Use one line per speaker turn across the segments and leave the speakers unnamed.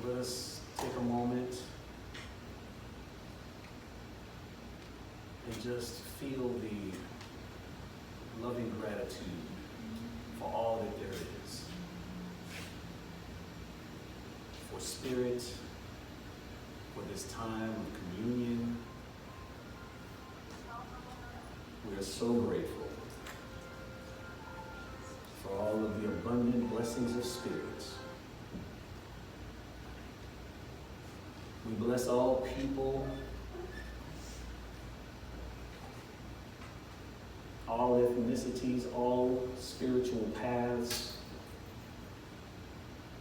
let us take a moment and just feel the loving gratitude for all that there is. For Spirit, for this time of communion. We are so grateful for all of the abundant blessings of Spirit. We bless all people, all ethnicities, all spiritual paths.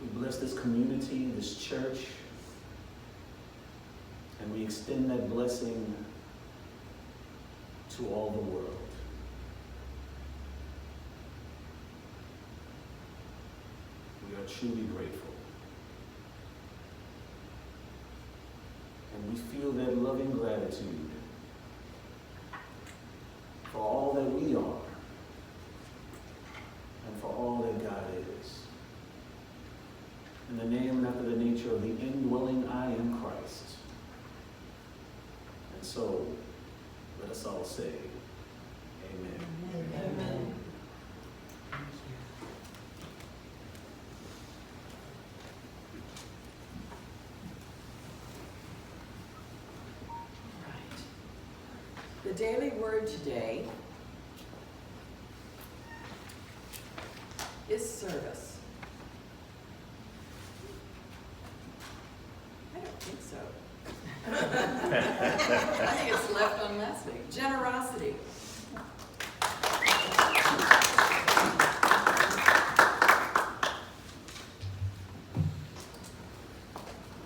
We bless this community, this church, and we extend that blessing to all the world. We are truly grateful. And we feel that loving gratitude for all that we are and for all that God is. In the name and after the nature of the indwelling I am Christ. And so, let us all say, Amen.
Amen. The daily word today is service. I don't think so. I think it's left on last week. Generosity.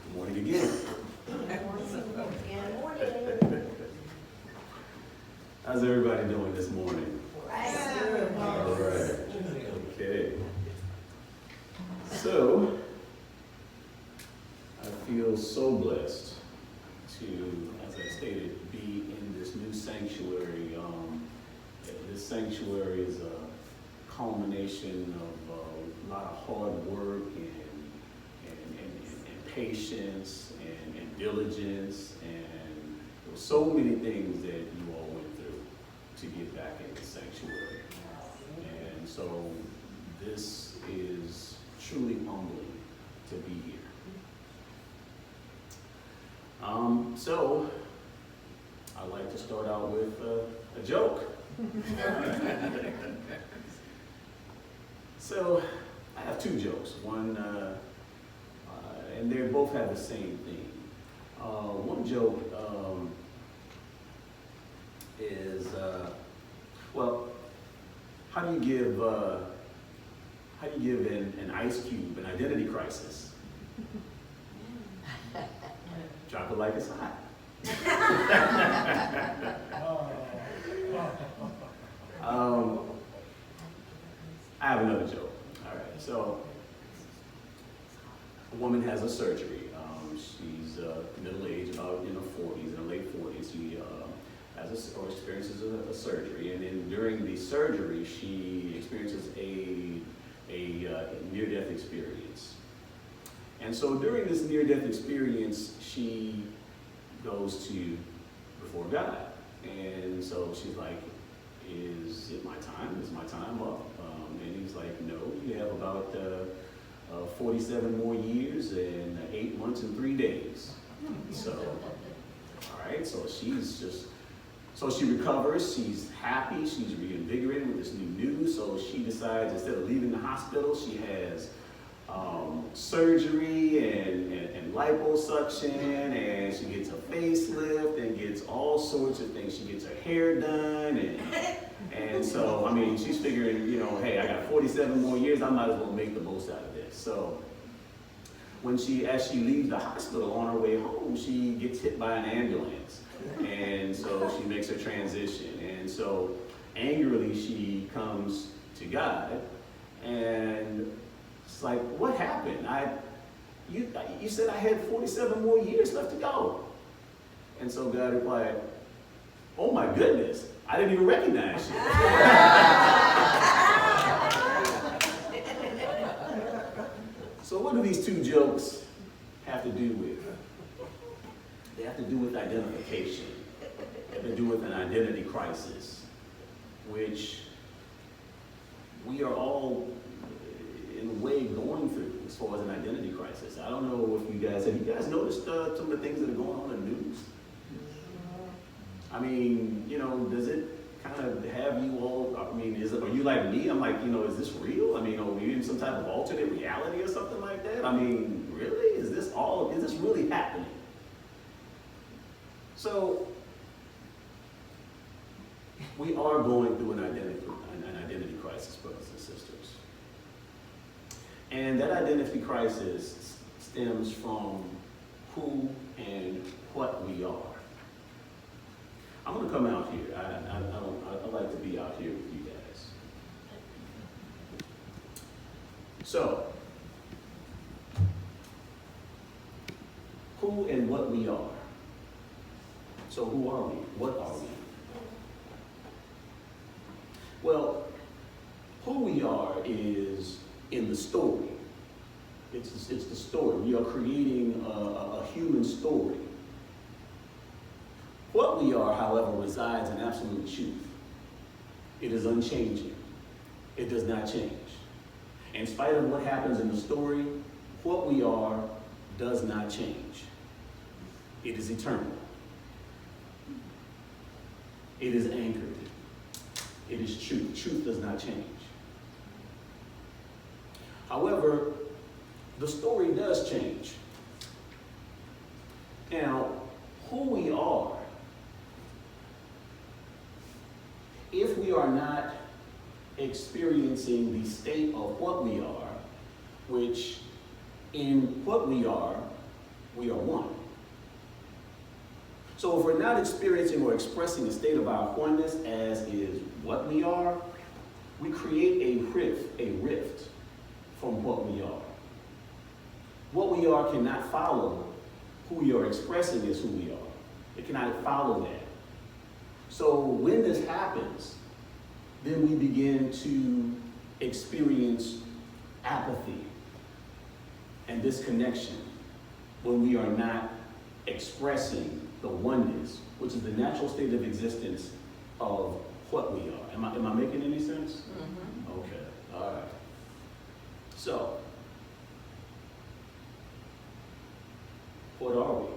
Good morning again. How's everybody doing this morning? All right. Okay. So, I feel so blessed to, as I stated, be in this new sanctuary. This sanctuary is a culmination of a lot of hard work and patience and diligence, and there were so many things that you all went through to get back in the sanctuary. And so this is truly humbling to be here. So I'd like to start out with a joke. So I have two jokes. One, and they both have the same theme. One joke is, well, how do you give an ice cube an identity crisis? Drop it like it's hot. I have another joke. All right, so a woman has a surgery. She's middle-aged, about in her 40s, in her late 40s. She experiences a surgery, and then during the surgery, she experiences a near-death experience. And so during this near-death experience, she goes before God. And so she's like, is it my time? Is my time up? And he's like, no, you have about 47 more years and 8 months and 3 days. So, all right, so she recovers, she's happy, she's reinvigorated with this new news. So she decides, instead of leaving the hospital, she has surgery and liposuction, and she gets a facelift and gets all sorts of things. She gets her hair done, and so, I mean, she's figuring, hey, I got 47 more years, I might as well make the most out of this. So as she leaves the hospital on her way home, she gets hit by an ambulance. And so she makes her transition. And so angrily, she comes to God, and it's like, what happened? You said I had 47 more years left to go. And so God replied, oh my goodness, I didn't even recognize you. So what do these two jokes have to do with? They have to do with identification. They have to do with an identity crisis, which we are all, in a way, going through as far as an identity crisis. I don't know if have you guys noticed some of the things that are going on in the news? I mean, does it kind of have you all, are you like me? I'm like, is this real? I mean, are we in some type of alternate reality or something like that? I mean, really? Is this really happening? So, we are going through an identity crisis, brothers and sisters. And that identity crisis stems from who and what we are. I'm going to come out here. I like to be out here with you guys. So, who and what we are. So who are we? What are we? Well, who we are is in the story. It's the story. We are creating a human story. What we are, however, resides in absolute truth. It is unchanging. It does not change. In spite of what happens in the story, what we are does not change. It is eternal. It is anchored. It is truth. Truth does not change. However, the story does change. Now, who we are, if we are not experiencing the state of what we are, which in what we are one. So if we're not experiencing or expressing a state of our oneness as is what we are, we create a rift from what we are. What we are cannot follow who we are expressing as who we are. It cannot follow that. So when this happens, then we begin to experience apathy and disconnection when we are not expressing the oneness, which is the natural state of existence of what we are. Am I making any sense? Mm-hmm. Okay, all right. So, what are we?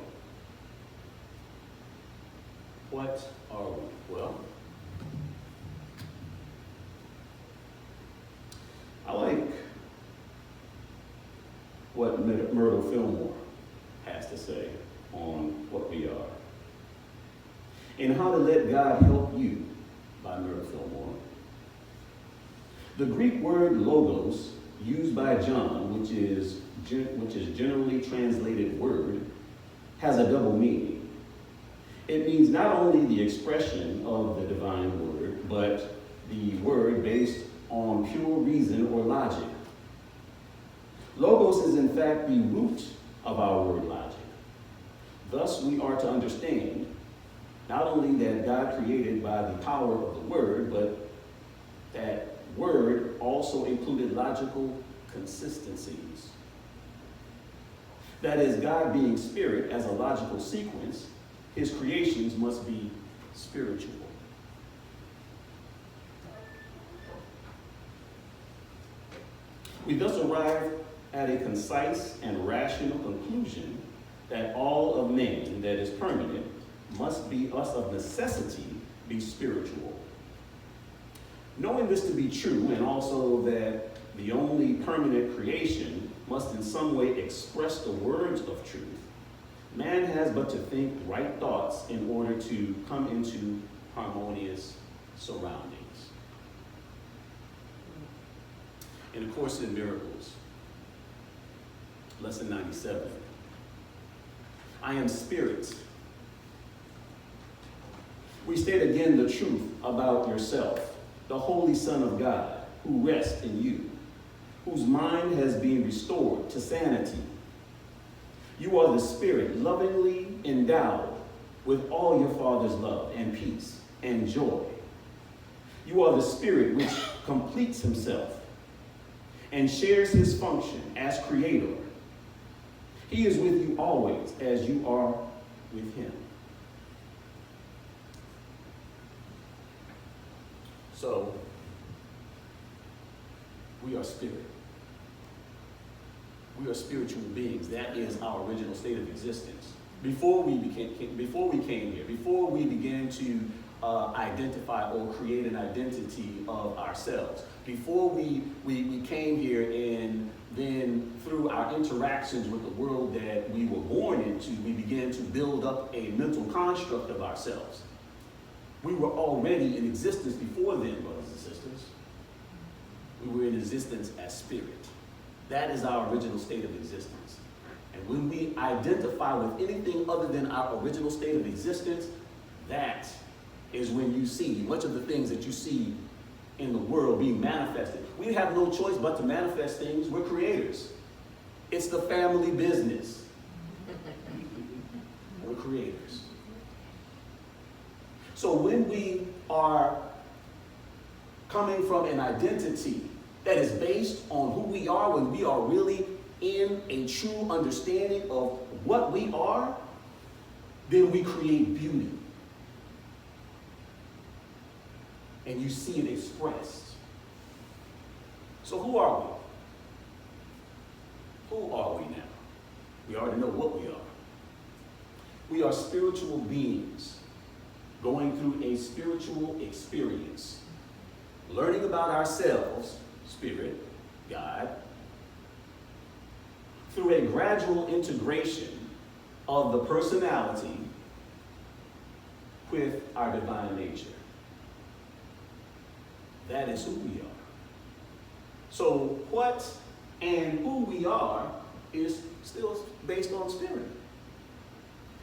What are we? Well, I like what Myrtle Fillmore has to say on what we are. And How to Let God Help You by Myrtle Fillmore. The Greek word logos, used by John, which is generally translated word, has a double meaning. It means not only the expression of the divine word, but the word based on pure reason or logic. Logos is in fact the root of our word logic. Thus, we are to understand not only that God created by the power of the word, but that word also included logical consistencies. That is, God being spirit as a logical sequence, his creations must be spiritual. We thus arrive at a concise and rational conclusion that all of man that is permanent must be us of necessity be spiritual. Knowing this to be true, and also that the only permanent creation must in some way express the words of truth, man has but to think right thoughts in order to come into harmonious surroundings. In A Course in Miracles, lesson 97. I am spirit. We state again the truth about yourself, the Holy Son of God, who rests in you, whose mind has been restored to sanity. You are the spirit lovingly endowed with all your Father's love and peace and joy. You are the spirit which completes himself and shares his function as creator. He is with you always, as you are with him. So, we are spirit. We are spiritual beings. That is our original state of existence. Before we came here, before we began to identify or create an identity of ourselves, before we came here, and then through our interactions with the world that we were born into, we began to build up a mental construct of ourselves. We were already in existence before then, brothers and sisters. We were in existence as spirit. That is our original state of existence. And when we identify with anything other than our original state of existence, that is when you see much of the things that you see in the world being manifested. We have no choice but to manifest things. We're creators. It's the family business. We're creators. So when we are coming from an identity that is based on who we are, when we are really in a true understanding of what we are, then we create beauty. And you see it expressed. So who are we? Who are we now? We already know what we are. We are spiritual beings going through a spiritual experience, learning about ourselves, spirit, God, through a gradual integration of the personality with our divine nature. That is who we are. So what and who we are is still based on spirit.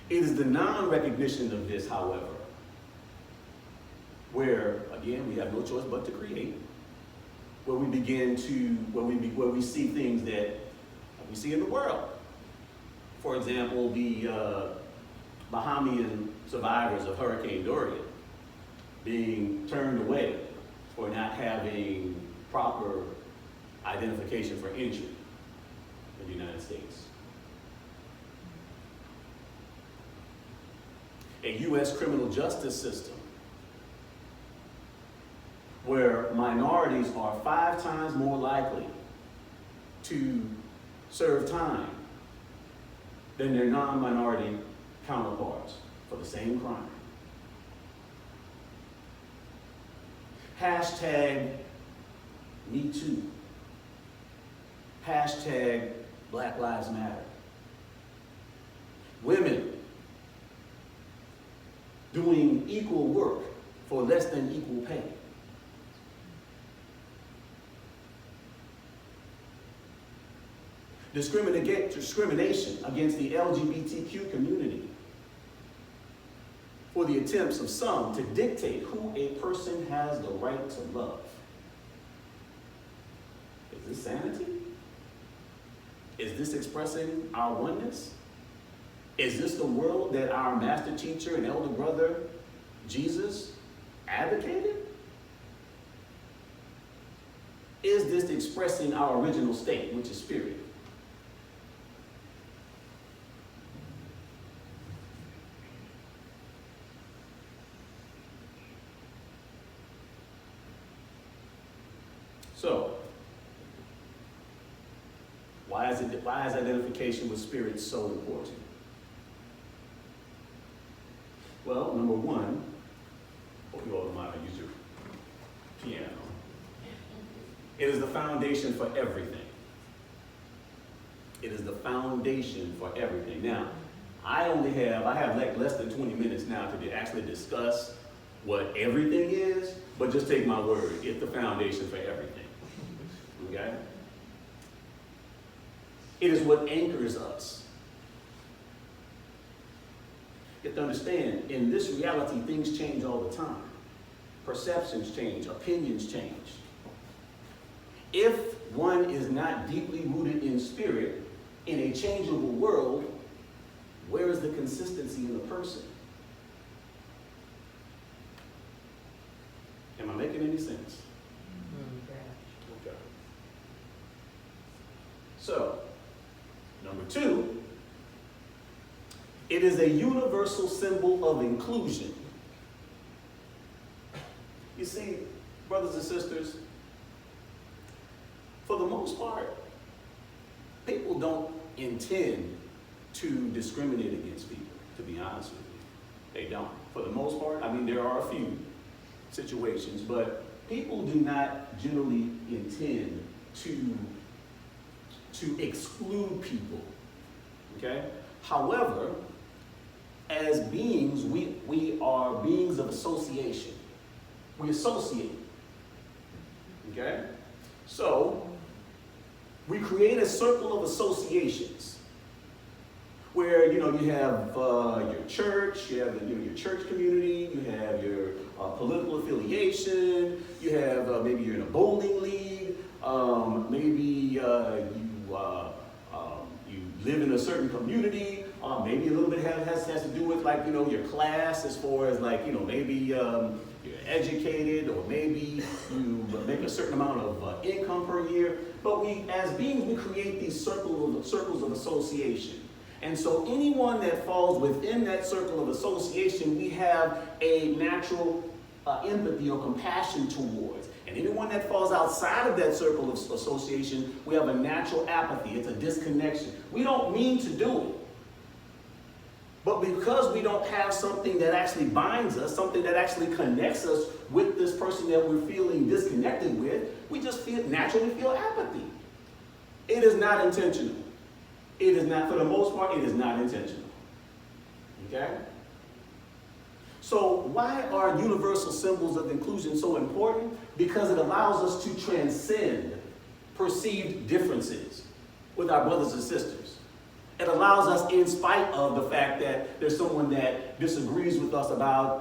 It is the non-recognition of this, however, where, again, we have no choice but to create, where we begin to, where we see things that we see in the world. For example, the Bahamian survivors of Hurricane Dorian being turned away for not having proper identification for injury in the United States. A U.S. criminal justice system where minorities are 5 times more likely to serve time than their non-minority counterparts for the same crime. Hashtag Me Too. Hashtag Black Lives Matter. Women doing equal work for less than equal pay. Discrimination against the LGBTQ community for the attempts of some to dictate who a person has the right to love. Is this sanity? Is this expressing our oneness? Is this the world that our master teacher and elder brother, Jesus, advocated? Is this expressing our original state, which is spirit? So, why is identification with spirit so important? Well, number one, hope you all don't mind, I use your piano. It is the foundation for everything. It is the foundation for everything. Now, I have like less than 20 minutes now to actually discuss what everything is, but just take my word, it's the foundation for everything. Okay? It is what anchors us. You have to understand, in this reality, things change all the time. Perceptions change, opinions change. If one is not deeply rooted in spirit, in a changeable world, where is the consistency in the person? Am I making any sense? Okay. So, number two, It is a universal symbol of inclusion. You see, brothers and sisters, for the most part, people don't intend to discriminate against people, to be honest with you. They don't. For the most part, I mean, there are a few situations, but people do not generally intend to exclude people, okay? However, as beings, we are beings of association. We associate, okay? So, we create a circle of associations where, you have your church, you have your church community, you have your political affiliation, you have maybe you're in a bowling league, maybe you live in a certain community, maybe a little bit has to do with your class as far as maybe you're educated, or maybe you make a certain amount of income per year. But we, as beings, we create these circles of association. And so anyone that falls within that circle of association, we have a natural empathy or compassion towards. And anyone that falls outside of that circle of association, we have a natural apathy. It's a disconnection. We don't mean to do it. But because we don't have something that actually binds us, something that actually connects us with this person that we're feeling disconnected with, we just naturally feel apathy. It is not intentional. It is not, for the most part, it is not intentional. Okay? So why are universal symbols of inclusion so important? Because it allows us to transcend perceived differences with our brothers and sisters. It allows us, in spite of the fact that there's someone that disagrees with us about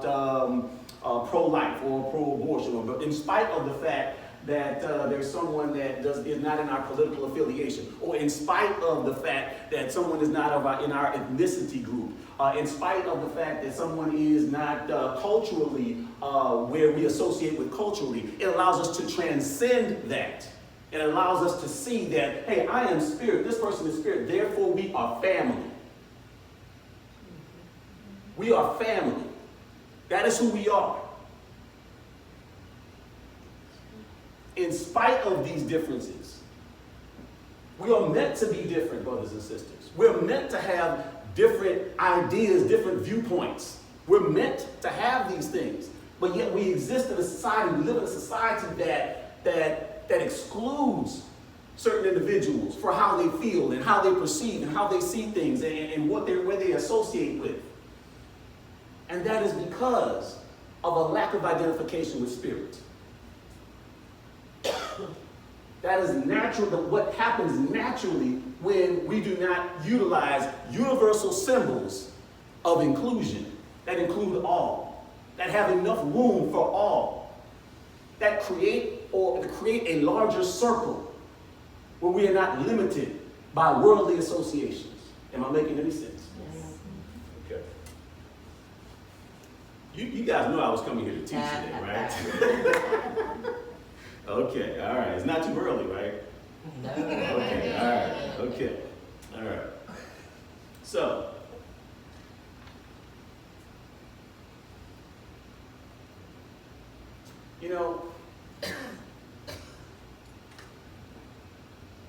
pro-life or pro-abortion, or in spite of the fact that there's someone that is not in our political affiliation, or in spite of the fact that someone is not in our ethnicity group, in spite of the fact that someone is not culturally where we associate with culturally, it allows us to transcend that. It allows us to see that, hey, I am spirit, this person is spirit, therefore we are family. We are family. That is who we are. In spite of these differences, we are meant to be different, brothers and sisters. We're meant to have different ideas, different viewpoints. We're meant to have these things. But yet we exist in a society, we live in a society that excludes certain individuals for how they feel and how they perceive and how they see things and where they associate with. And that is because of a lack of identification with spirit. That is natural, what happens naturally when we do not utilize universal symbols of inclusion that include all, that have enough room for all, that create a larger circle where we are not limited by worldly associations. Am I making any sense?
Yes.
Okay. You guys know I was coming here to teach today, right? Okay, all right. It's not too early, right?
No.
Okay, all right. Okay, all right. So,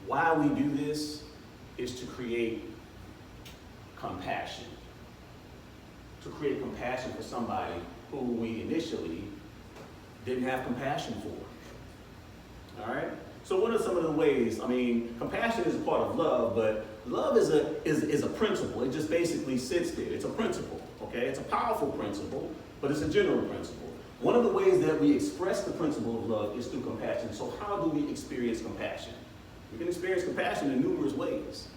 why we do this is to create compassion. To create compassion for somebody who we initially didn't have compassion for. All right? So what are some of the ways? I mean, compassion is a part of love, but love is a principle. It just basically sits there. It's a principle, okay? It's a powerful principle, but it's a general principle. One of the ways that we express the principle of love is through compassion. So how do we experience compassion? We can experience compassion in numerous ways.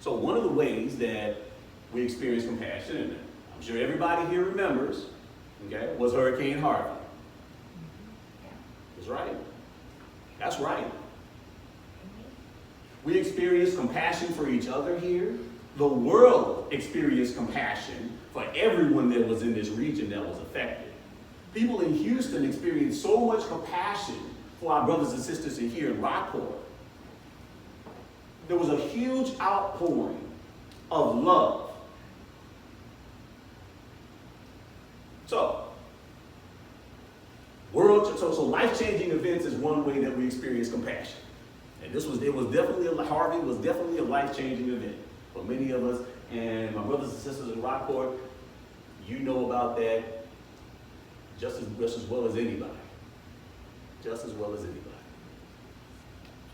So one of the ways that we experience compassion, and I'm sure everybody here remembers, okay, was Hurricane Harvey. That's right. That's right. We experience compassion for each other here. The world experienced compassion for everyone that was in this region that was affected. People in Houston experienced so much compassion for our brothers and sisters in here in Rockport. There was a huge outpouring of love So life-changing events is one way that we experience compassion. And Harvey was definitely a life-changing event for many of us. And my brothers and sisters in Rockport, you know about that just as well as anybody. Just as well as anybody.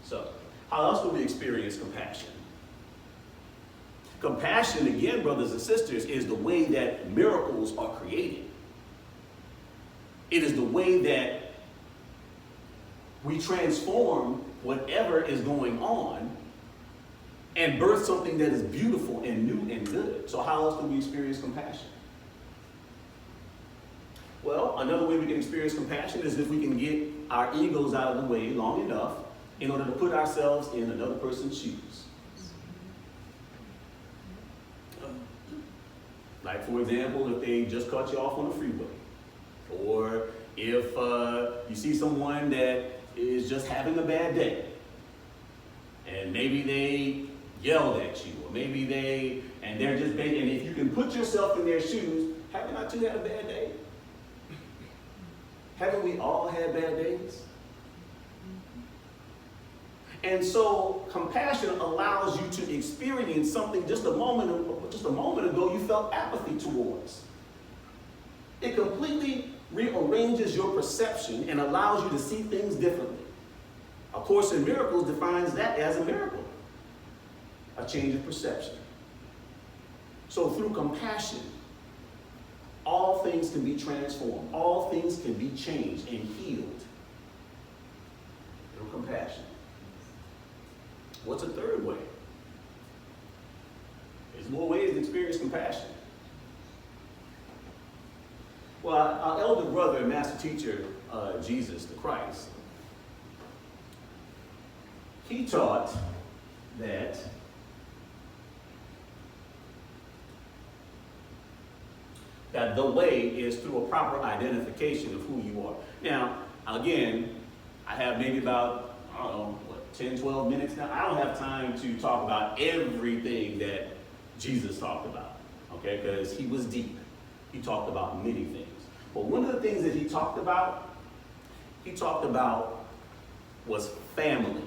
So, how else do we experience compassion? Compassion, again, brothers and sisters, is the way that miracles are created. It is the way that we transform whatever is going on and birth something that is beautiful and new and good. So how else do we experience compassion? Well, another way we can experience compassion is if we can get our egos out of the way long enough in order to put ourselves in another person's shoes. Like, for example, if they just cut you off on the freeway, or if you see someone that is just having a bad day, and maybe they yelled at you, or maybe they're just bad, and if you can put yourself in their shoes, haven't I too had a bad day? Haven't we all had bad days? And so compassion allows you to experience something just a moment ago you felt apathy towards. It completely rearranges your perception and allows you to see things differently. A Course in Miracles defines that as a miracle, a change of perception. So through compassion, all things can be transformed. All things can be changed and healed through compassion. What's a third way? There's more ways to experience compassion. Well, our elder brother and master teacher, Jesus the Christ, he taught that the way is through a proper identification of who you are. Now, again, I have maybe about, 10, 12 minutes now. I don't have time to talk about everything that Jesus talked about, okay, because he was deep. He talked about many things. But one of the things that he talked about was family.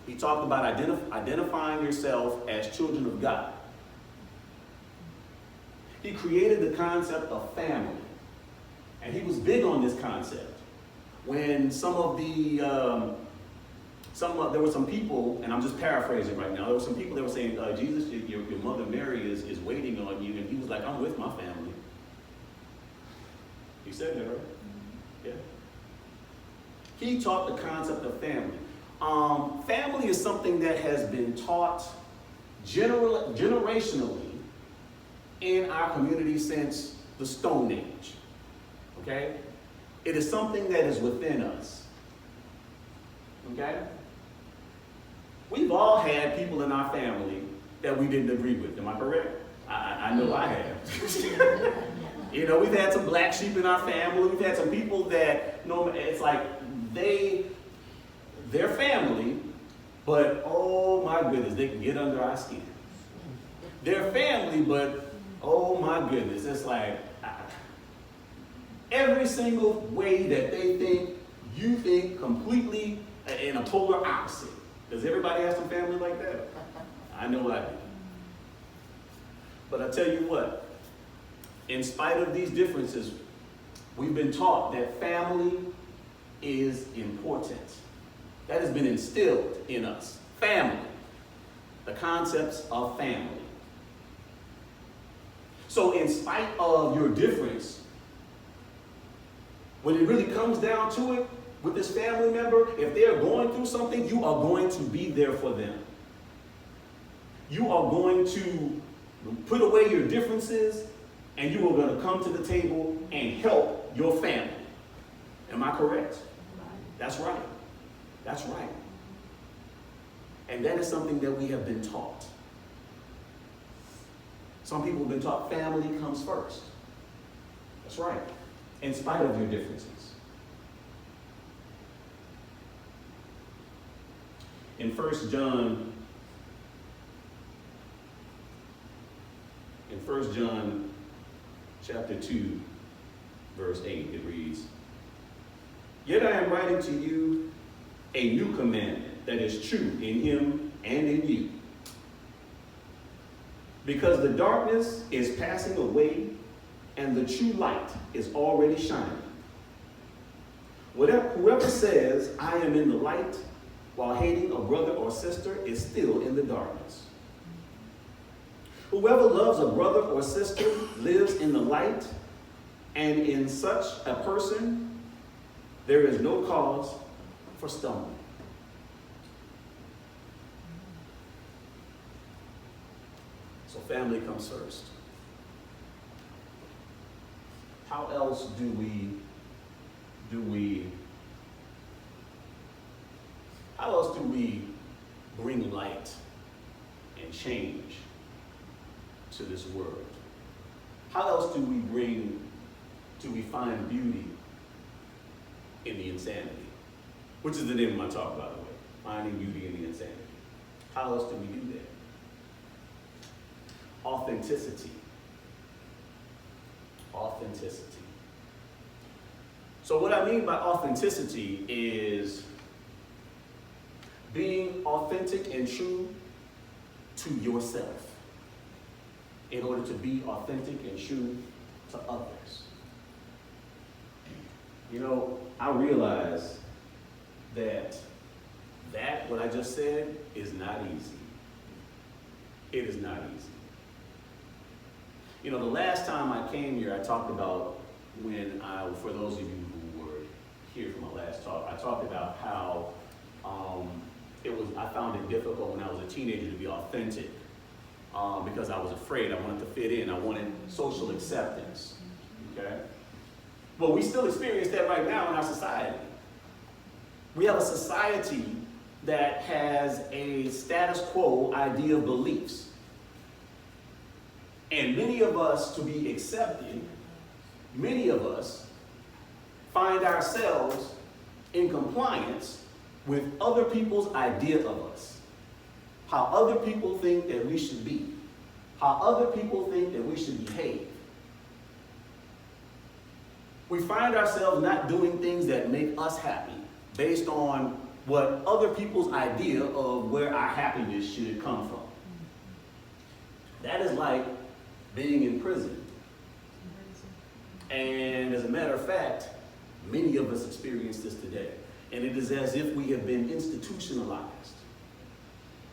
He talked about identifying yourself as children of God. He created the concept of family. And he was big on this concept. When there were some people, and I'm just paraphrasing right now, there were some people that were saying, Jesus, your mother Mary is waiting on you. And he was like, I'm with my family. He said that, right? Yeah. He taught the concept of family. Family is something that has been taught generationally in our community since the Stone Age. Okay? It is something that is within us. Okay? We've all had people in our family that we didn't agree with. Am I correct? I know I have. You know, we've had some black sheep in our family. We've had some people that, it's like they're family, but oh my goodness, they can get under our skin. They're family, but oh my goodness, it's like every single way that they think, you think completely in a polar opposite. Does everybody have some family like that? I know I do. But I tell you what, in spite of these differences, we've been taught that family is important. That has been instilled in us. Family. The concepts of family. So in spite of your difference, when it really comes down to it, with this family member, if they're going through something, you are going to be there for them. You are going to put away your differences, and you are going to come to the table and help your family. Am I correct? That's right. That's right. And that is something that we have been taught. Some people have been taught family comes first. That's right. In spite of your differences. In 1 John chapter 2, verse 8, it reads, "Yet I am writing to you a new commandment that is true in him and in you. Because the darkness is passing away and the true light is already shining. Whoever says, 'I am in the light,' while hating a brother or sister is still in the darkness. Whoever loves a brother or sister lives in the light, and in such a person there is no cause for stumbling." So family comes first. How else do we bring light and change to this world? How else do we find beauty in the insanity? Which is the name of my talk, by the way. Finding beauty in the insanity. How else do we do that? Authenticity. Authenticity. So what I mean by authenticity is being authentic and true to yourself in order to be authentic and true to others. You know, I realize that what I just said is not easy. It is not easy. You know, the last time I came here, I talked about for those of you who were here for my last talk, I talked about how I found it difficult when I was a teenager to be authentic because I was afraid. I wanted to fit in. I wanted social acceptance. Okay? Well, we still experience that right now in our society. We have a society that has a status quo idea of beliefs. And many of us, to be accepted, many of us find ourselves in compliance with other people's idea of us. How other people think that we should be. How other people think that we should behave. We find ourselves not doing things that make us happy based on what other people's idea of where our happiness should come from. That is like being in prison. And as a matter of fact, many of us experience this today. And it is as if we have been institutionalized.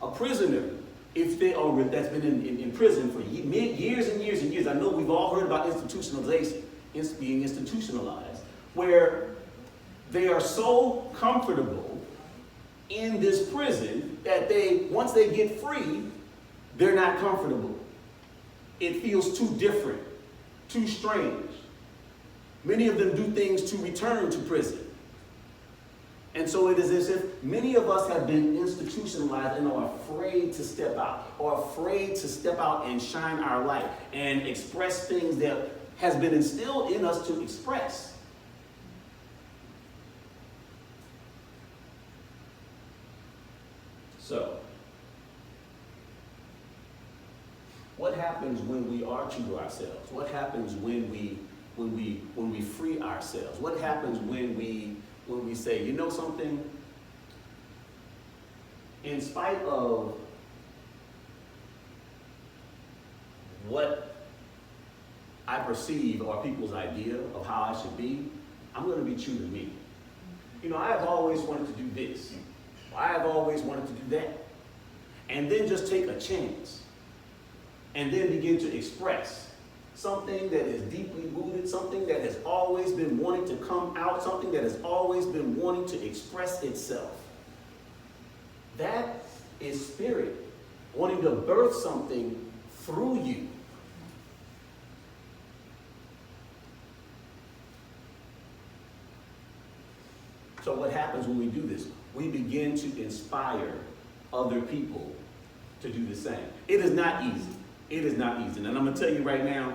A prisoner, if they are that's been in prison for years and years and years, I know we've all heard about institutionalization, being institutionalized, where they are so comfortable in this prison that once they get free, they're not comfortable. It feels too different, too strange. Many of them do things to return to prison. And so it is as if many of us have been institutionalized and are afraid to step out, or afraid to step out and shine our light and express things that has been instilled in us to express. So, what happens when we are true to ourselves? What happens when we free ourselves? What happens when we say, you know something? In spite of what I perceive or people's idea of how I should be, I'm going to be true to me. You know, I have always wanted to do this. I have always wanted to do that. And then just take a chance. And then begin to express something that is deeply rooted, something that has always been wanting to come out, something that has always been wanting to express itself. That is spirit wanting to birth something through you. So what happens when we do this? We begin to inspire other people to do the same. It is not easy. It is not easy. And I'm going to tell you right now,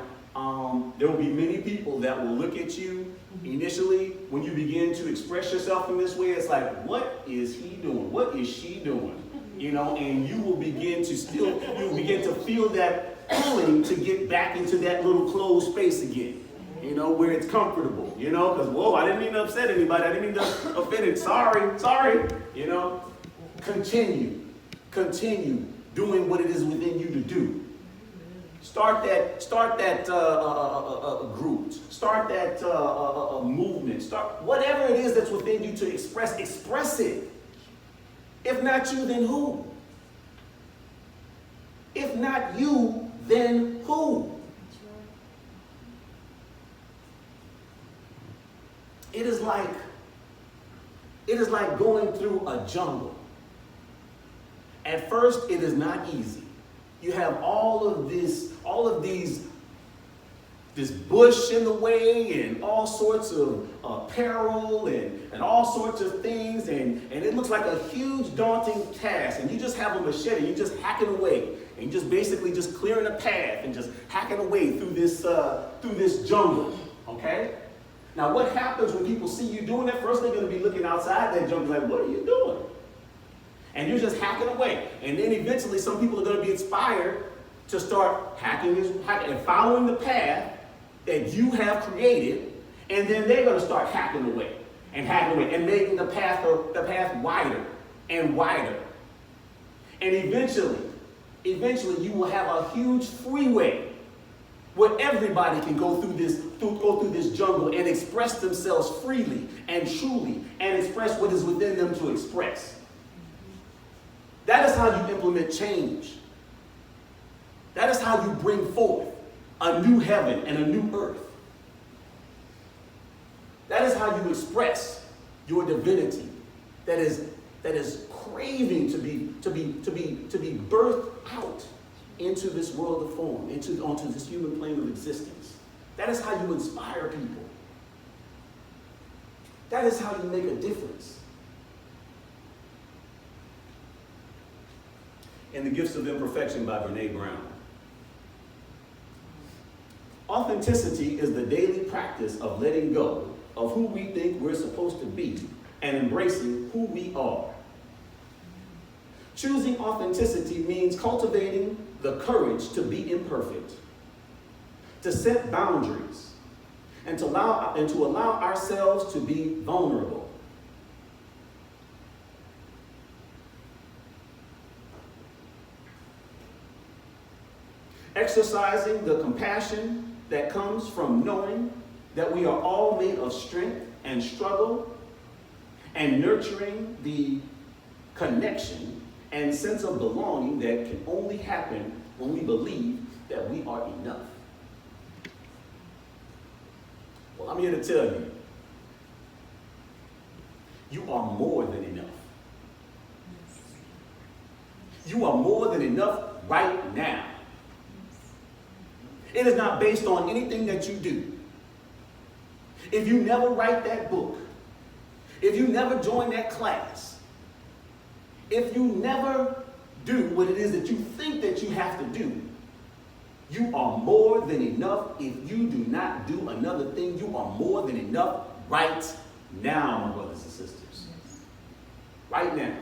there will be many people that will look at you initially when you begin to express yourself in this way. It's like, what is he doing? What is she doing? You know, and you will begin to feel that pulling to get back into that little closed space again. you know, where it's comfortable, you know, because, whoa, I didn't mean to upset anybody. I didn't mean to offend it. Sorry, you know. Continue doing what it is within you to do. Start that group. Start that movement. Start whatever it is that's within you to express it. If not you, then who? If not you, then who? It is like going through a jungle. At first, it is not easy. You have all of this bush in the way and all sorts of peril and all sorts of things, and it looks like a huge daunting task, and you just have a machete, you're just hacking away, and you're just basically just clearing a path and just hacking away through this jungle, okay? Now what happens when people see you doing that? First they're going to be looking outside that jungle like, what are you doing? And you're just hacking away. And then eventually some people are going to be inspired to start hacking and following the path that you have created, and then they're going to start hacking away and making the path wider and wider. And eventually you will have a huge freeway where everybody can go through this jungle and express themselves freely and truly and express what is within them to express. That is how you implement change. That is how you bring forth a new heaven and a new earth. That is how you express your divinity that is craving to be birthed out into this world of form, onto this human plane of existence. That is how you inspire people. That is how you make a difference. In The Gifts of Imperfection by Brene Brown. Authenticity is the daily practice of letting go of who we think we're supposed to be and embracing who we are. Choosing authenticity means cultivating the courage to be imperfect, to set boundaries, and to allow ourselves to be vulnerable. Exercising the compassion that comes from knowing that we are all made of strength and struggle, and nurturing the connection and sense of belonging that can only happen when we believe that we are enough. Well, I'm here to tell you, you are more than enough. You are more than enough right now. It is not based on anything that you do. If you never write that book, if you never join that class, if you never do what it is that you think that you have to do, you are more than enough. If you do not do another thing, you are more than enough right now, my brothers and sisters. Right now.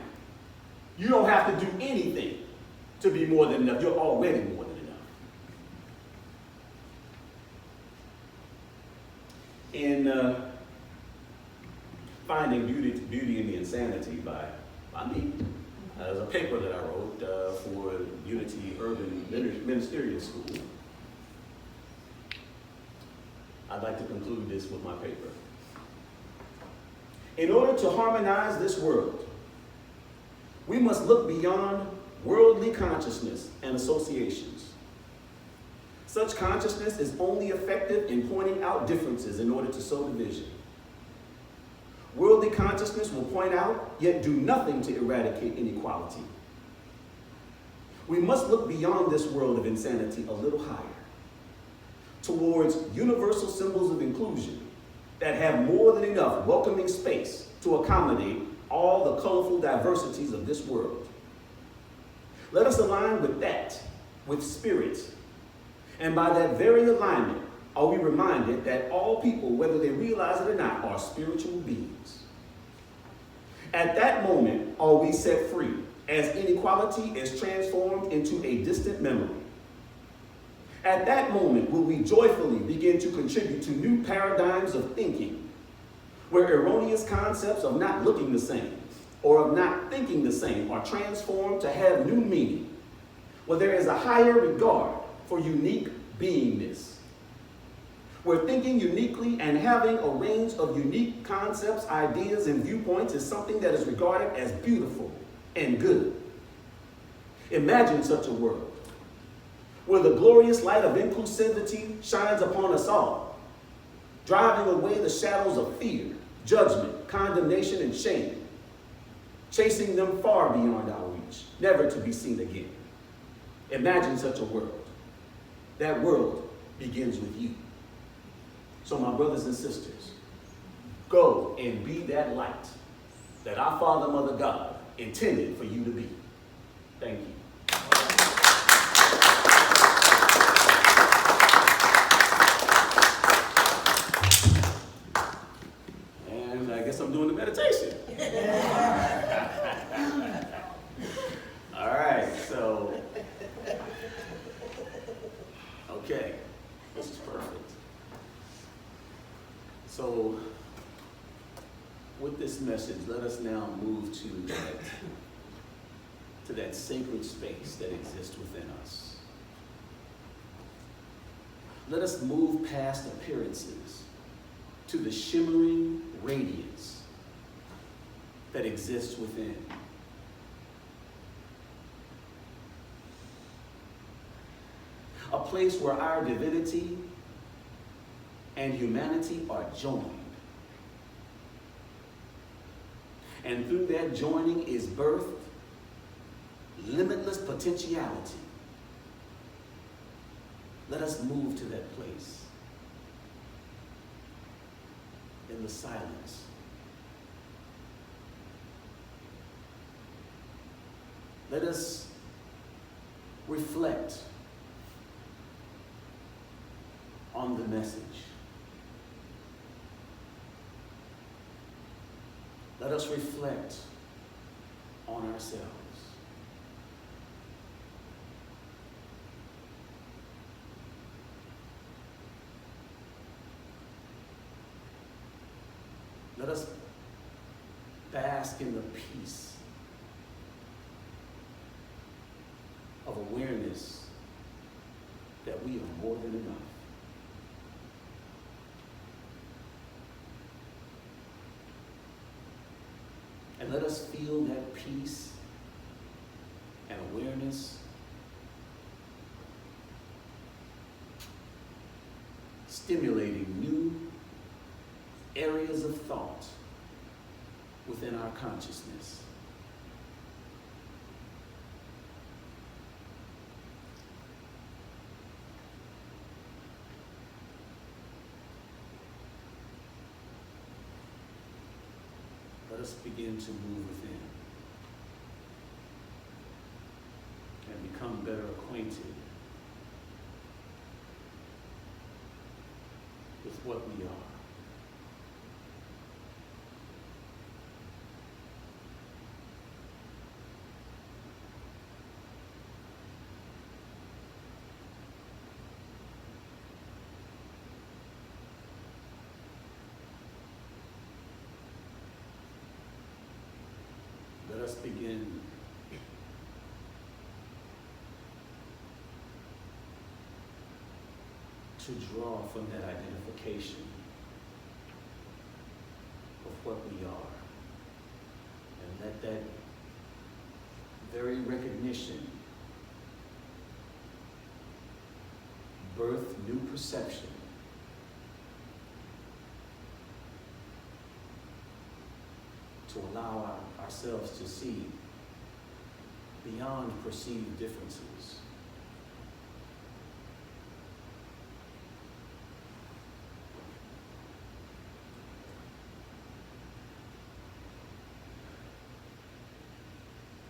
You don't have to do anything to be more than enough. You're already more than enough. In Finding Beauty in the Insanity by me, there's a paper that I wrote for Unity Urban Ministerial School. I'd like to conclude this with my paper. In order to harmonize this world, we must look beyond worldly consciousness and associations. Such consciousness is only effective in pointing out differences in order to sow division. Worldly consciousness will point out, yet do nothing to eradicate inequality. We must look beyond this world of insanity a little higher, towards universal symbols of inclusion that have more than enough welcoming space to accommodate all the colorful diversities of this world. Let us align with that, with spirit. And by that very alignment, are we reminded that all people, whether they realize it or not, are spiritual beings. At that moment, are we set free as inequality is transformed into a distant memory. At that moment, will we joyfully begin to contribute to new paradigms of thinking, where erroneous concepts of not looking the same or of not thinking the same are transformed to have new meaning, where there is a higher regard for unique beingness, where thinking uniquely and having a range of unique concepts, ideas, and viewpoints is something that is regarded as beautiful and good. Imagine such a world, where the glorious light of inclusivity shines upon us all, driving away the shadows of fear, judgment, condemnation, and shame, chasing them far beyond our reach, never to be seen again. Imagine such a world. That world begins with you. So my brothers and sisters, go and be that light that our Father, Mother, God intended for you to be. Thank you. And I guess I'm doing the meditation. All right, so, okay, this is perfect. So, with this message, let us now move to that sacred space that exists within us. Let us move past appearances to the shimmering radiance that exists within. A place where our divinity and humanity are joined. And through that joining is birthed limitless potentiality. Let us move to that place in the silence. Let us reflect on the message. Let us reflect on ourselves. Let us bask in the peace of awareness that we are more than enough. And let us feel that peace and awareness stimulating new areas of thought within our consciousness. Let us begin to move within and become better acquainted with what we are. Let us begin to draw from that identification of what we are, and let that very recognition birth new perception to allow ourselves to see beyond perceived differences.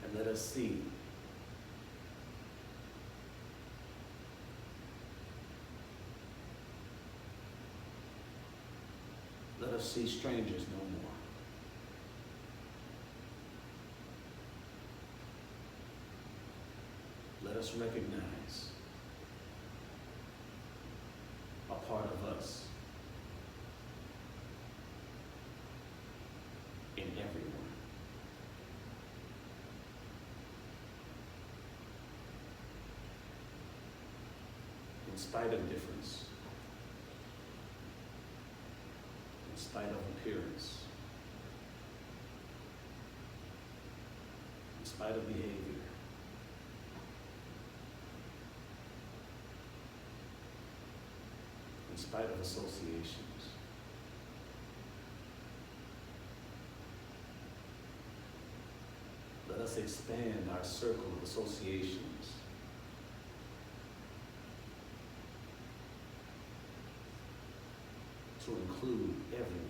And let us see strangers no more. Let us recognize in spite of difference, in spite of appearance, in spite of behavior, in spite of associations. Let us expand our circle of associations to include everyone.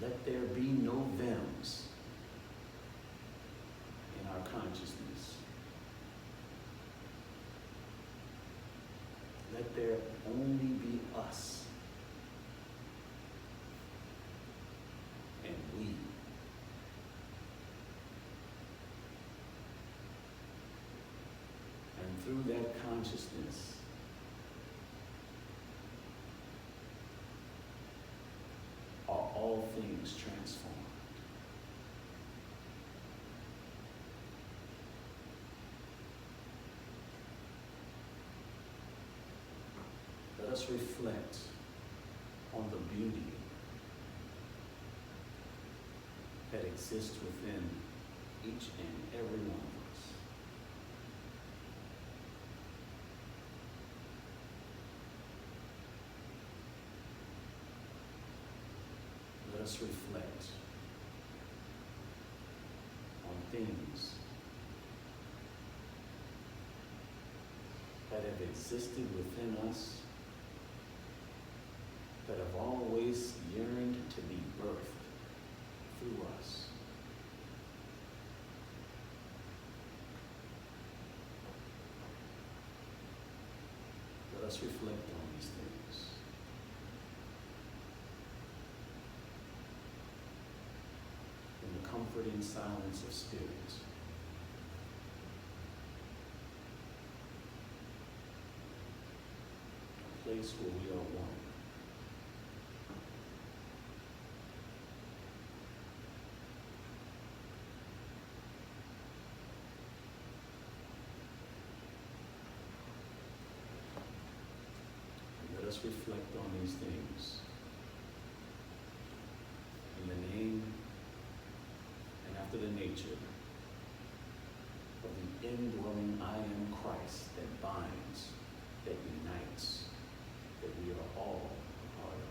Let there be no thems in our consciousness. Let there only be us and we. And through that consciousness, are all things transformed. Let us reflect on the beauty that exists within each and every one of us. Let us reflect on things that have existed within us, that have always yearned to be birthed through us. Let us reflect on these things. In the comforting silence of spirit. A place where we are one. Let us reflect on these things in the name and after the nature of the indwelling I am Christ that binds, that unites, that we are all a part of.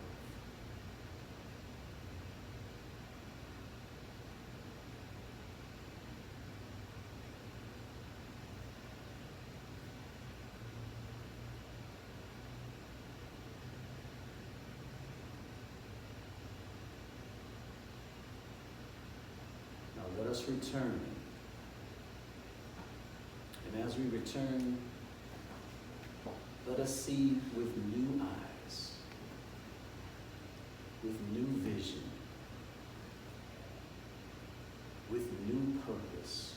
Now let us return. And as we return, let us see with new eyes, with new vision, with new purpose,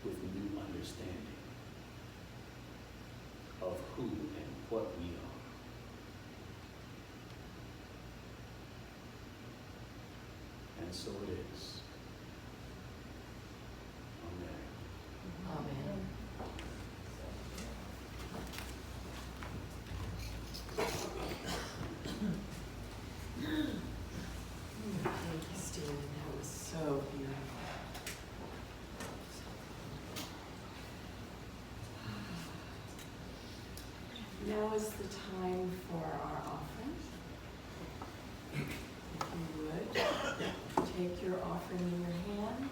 with new understanding of who and what we are. And so it is. Amen.
Amen. Thank you, Stephen. That was so beautiful. Now is the time for our offering. If you would, take your offering in your hand.